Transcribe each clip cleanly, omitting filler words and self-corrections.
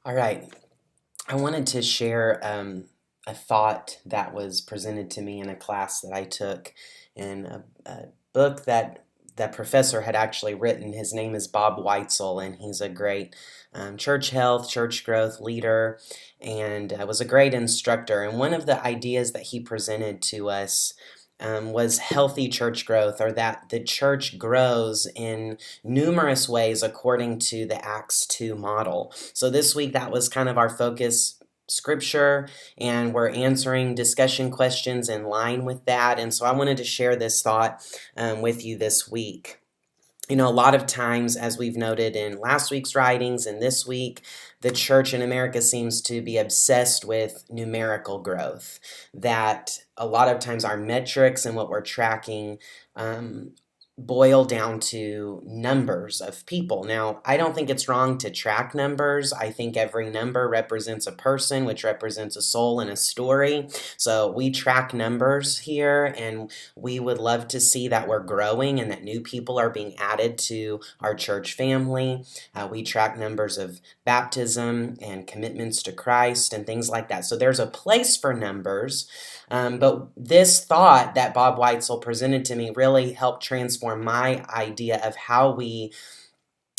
All right. I wanted to share a thought that was presented to me in a class that I took in a book that professor had actually written. His name is Bob Weitzel, and he's a great church health, church growth leader, and was a great instructor. And one of the ideas that he presented to us was healthy church growth, or that the church grows in numerous ways according to the Acts 2 model. So this week, that was kind of our focus scripture, and we're answering discussion questions in line with that. And so I wanted to share this thought with you this week. You know, a lot of times, as we've noted in last week's writings and this week, the church in America seems to be obsessed with numerical growth. That a lot of times our metrics and what we're tracking boil down to numbers of people. Now, I don't think it's wrong to track numbers. I think every number represents a person, which represents a soul and a story. So we track numbers here, and we would love to see that we're growing and that new people are being added to our church family. We track numbers of baptism and commitments to Christ and things like that. So there's a place for numbers. But this thought that Bob Weitzel presented to me really helped transform my idea of how we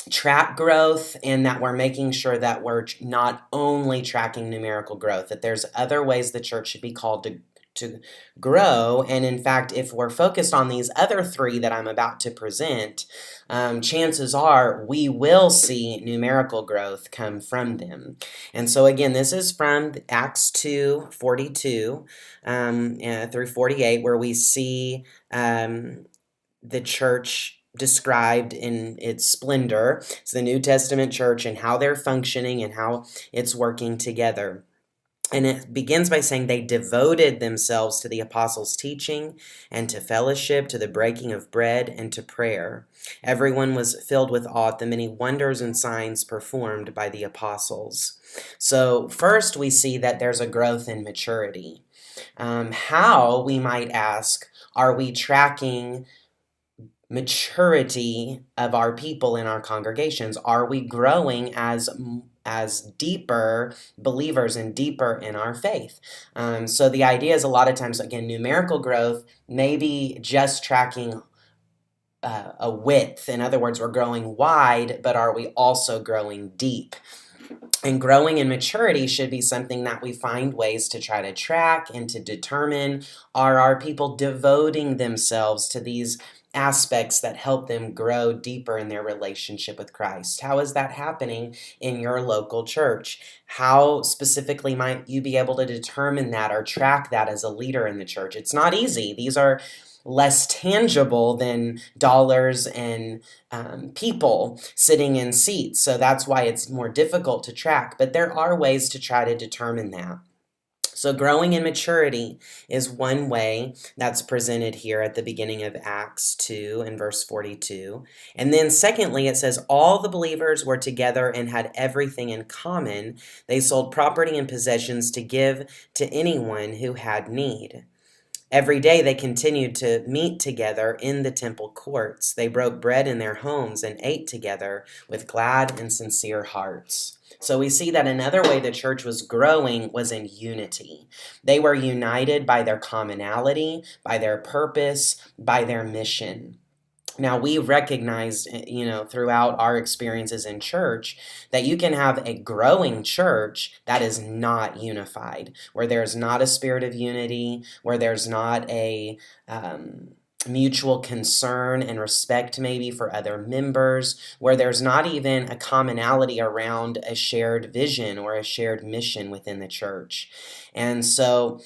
track growth, and that we're making sure that we're not only tracking numerical growth, that there's other ways the church should be called to grow. And in fact, if we're focused on these other three that I'm about to present, chances are we will see numerical growth come from them. And so again, this is from Acts 2:42 through 48, where we see the church described in its splendor. It's the New Testament church and how they're functioning and how it's working together. And it begins by saying they devoted themselves to the apostles' teaching and to fellowship, to the breaking of bread, and to prayer. Everyone was filled with awe at the many wonders and signs performed by the apostles. So first we see that there's a growth in maturity. How, we might ask, are we tracking maturity of our people in our congregations? Are we growing as deeper believers and deeper in our faith? So the idea is, a lot of times, again, numerical growth may be just tracking a width. In other words, we're growing wide, but are we also growing deep? And growing in maturity should be something that we find ways to try to track and to determine, are our people devoting themselves to these aspects that help them grow deeper in their relationship with Christ? How is that happening in your local church? How specifically might you be able to determine that or track that as a leader in the church? It's not easy. These are less tangible than dollars and people sitting in seats. So that's why it's more difficult to track. But there are ways to try to determine that. So growing in maturity is one way that's presented here at the beginning of Acts 2 and verse 42. And then secondly, it says, all the believers were together and had everything in common. They sold property and possessions to give to anyone who had need. Every day they continued to meet together in the temple courts. They broke bread in their homes and ate together with glad and sincere hearts. So we see that another way the church was growing was in unity. They were united by their commonality, by their purpose, by their mission. Now, we recognized, throughout our experiences in church, that you can have a growing church that is not unified, where there's not a spirit of unity, where there's not a mutual concern and respect maybe for other members, where there's not even a commonality around a shared vision or a shared mission within the church. And so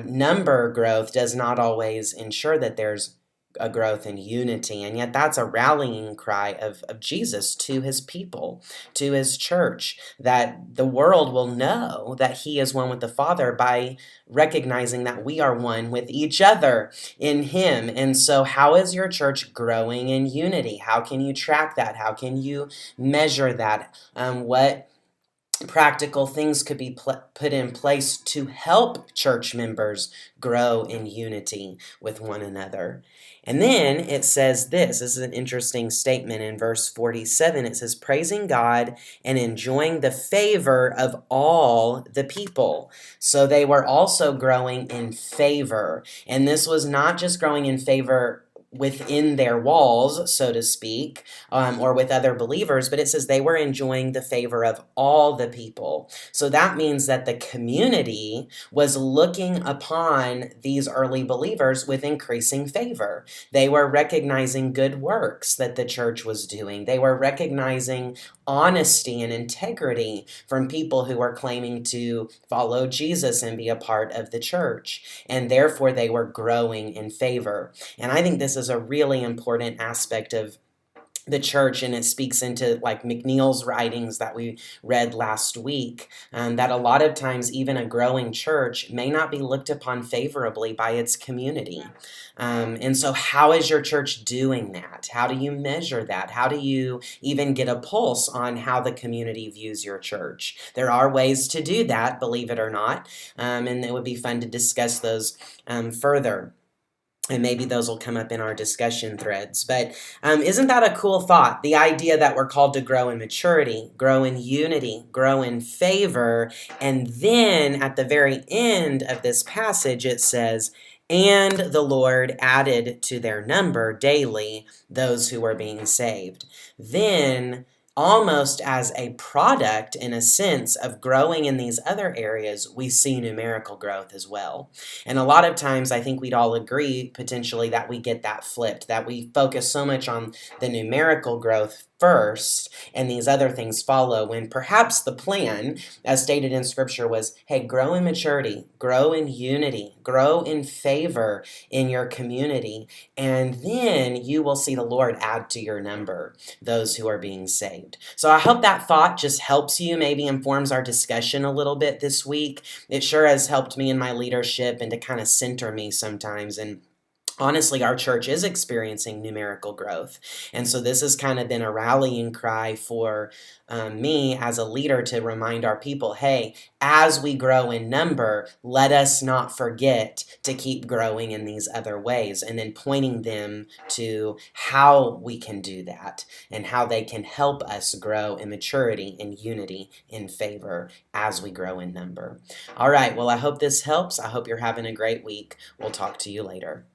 number growth does not always ensure that there's a growth in unity, and yet that's a rallying cry of Jesus to his people, to his church, that the world will know that he is one with the Father by recognizing that we are one with each other in him. And so how is your church growing in unity? How can you track that? How can you measure that? What practical things could be put in place to help church members grow in unity with one another. And then it says this is an interesting statement in verse 47. It says, praising God and enjoying the favor of all the people. So they were also growing in favor. And this was not just growing in favor within their walls, so to speak, or with other believers, but it says they were enjoying the favor of all the people. So that means that the community was looking upon these early believers with increasing favor. They were recognizing good works that the church was doing. They were recognizing honesty and integrity from people who were claiming to follow Jesus and be a part of the church. And therefore, they were growing in favor. And I think this is a really important aspect of the church, and it speaks into like McNeil's writings that we read last week, that a lot of times even a growing church may not be looked upon favorably by its community. And so how is your church doing that? How do you measure that? How do you even get a pulse on how the community views your church? There are ways to do that, believe it or not, and it would be fun to discuss those further. And maybe those will come up in our discussion threads. But isn't that a cool thought? The idea that we're called to grow in maturity, grow in unity, grow in favor. And then at the very end of this passage, it says, and the Lord added to their number daily those who were being saved. Then, almost as a product, in a sense, of growing in these other areas, we see numerical growth as well. And a lot of times, I think we'd all agree, potentially, that we get that flipped, that we focus so much on the numerical growth first, and these other things follow, when perhaps the plan, as stated in Scripture, was, hey, grow in maturity, grow in unity, grow in favor in your community, and then you will see the Lord add to your number those who are being saved. So I hope that thought just helps you, maybe informs our discussion a little bit this week. It sure has helped me in my leadership and to kind of center me sometimes. And honestly, our church is experiencing numerical growth. And so this has kind of been a rallying cry for me as a leader to remind our people, hey, as we grow in number, let us not forget to keep growing in these other ways, and then pointing them to how we can do that and how they can help us grow in maturity, in unity, in favor as we grow in number. All right, well, I hope this helps. I hope you're having a great week. We'll talk to you later.